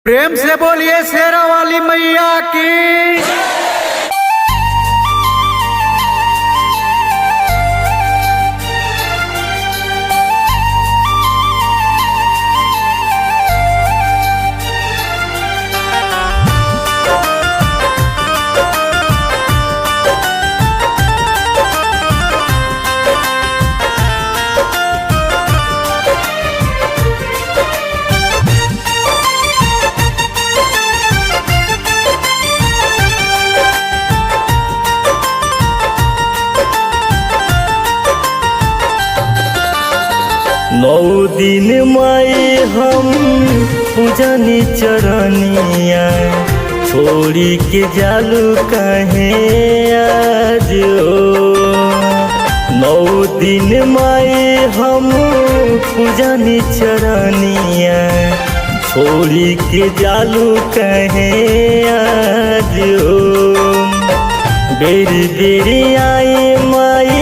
प्रेम से बोलिए शेरा वाली मैया की। नौ दिन माई हम पूजनी चरनिया छोड़ी के जालू कहे आज ओ। नौ दिन माई हम पूजनी चरनिया छोड़ी के जालू कहे आज ओ। बेरी बेरी आई माई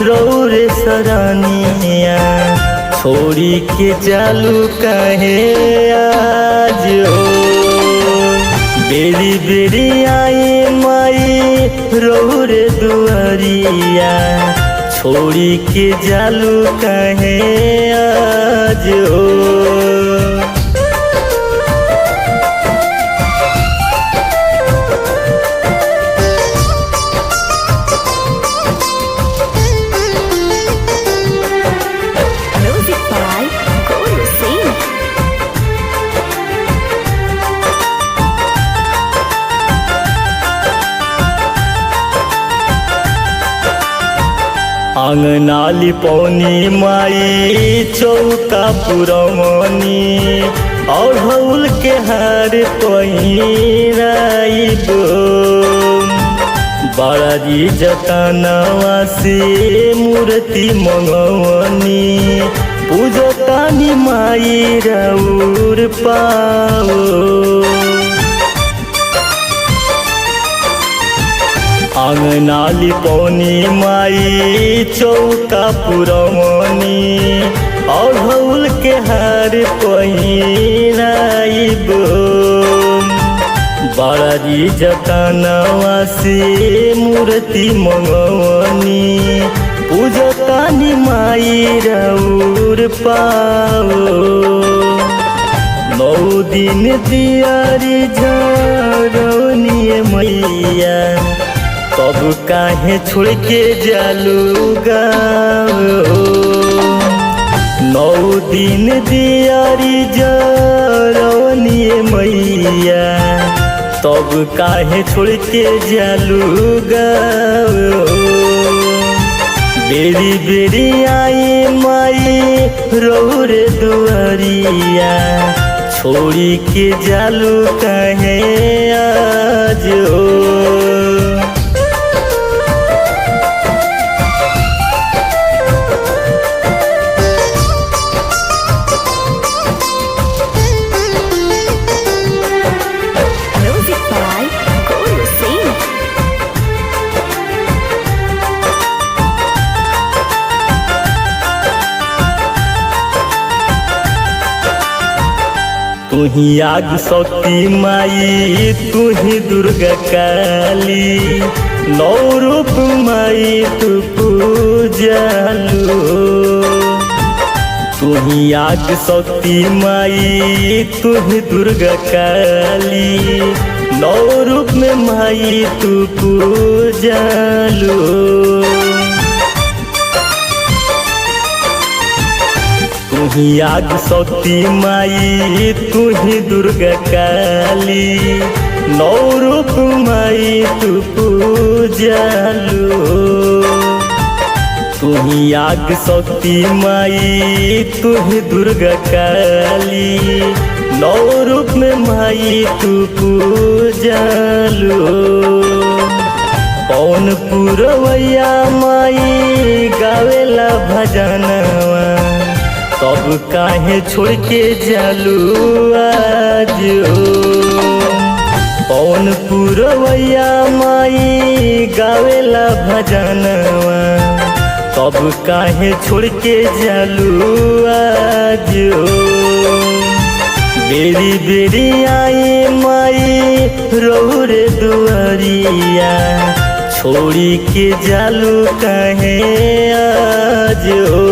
रौरे सरनिया छोड़ी के चालू कहे आज ओ। बेरी बेरी आई माई रौरे दुआरिया छोड़ी के चालू कहे आज ओ। आंगनाली पौनी माई चौका पुरवनी और हौल के हार पहिराइबो। बड़ी जतनवा से मूर्ति मंगवनी पूजतानी माई रौर पाओ। आंगनाली पौनी माई चौका पुरवनी और हौल के हार पहिराइबो। बड़ी जतनवा से मूर्ति मंगवनी पूजतानी माई रौर पाओ। नौ दिन दियारी झरनिए मैया तब काहे छोड़ के जालू गाओ। नौ दिन दियारी जरनिए मैया तब काहे छोड़ के जालू गाओ। बेरी बेरी आई माई रौरे दुआरिया छोड़ी के जालू काहे आज ओ। तुही आग शक्ति माई तुही दुर्गा काली नौ रूप माई तू पूजालू। तुही आग शक्ति माई तुही दुर्गा काली नौ रूप में माई तू पूजालू। तुही आग शक्ति माई तुही दुर्गा काली नौ रूप माई तू पूजालू। तुही आग शक्ति माई तुही दुर्गा काली नौ रूप में माई तू पूजालू। पौन पुरवैया माई गावेला भजनवा तब काहे छोड़ के जालू आज ओ। पौन पुरवैया माई गावेला भजनवा तब काहे छोड़ के जालू आज ओ। बेरी बेरी आई माई रौरे दुआरिया छोड़ी के जालू कहे आज हो।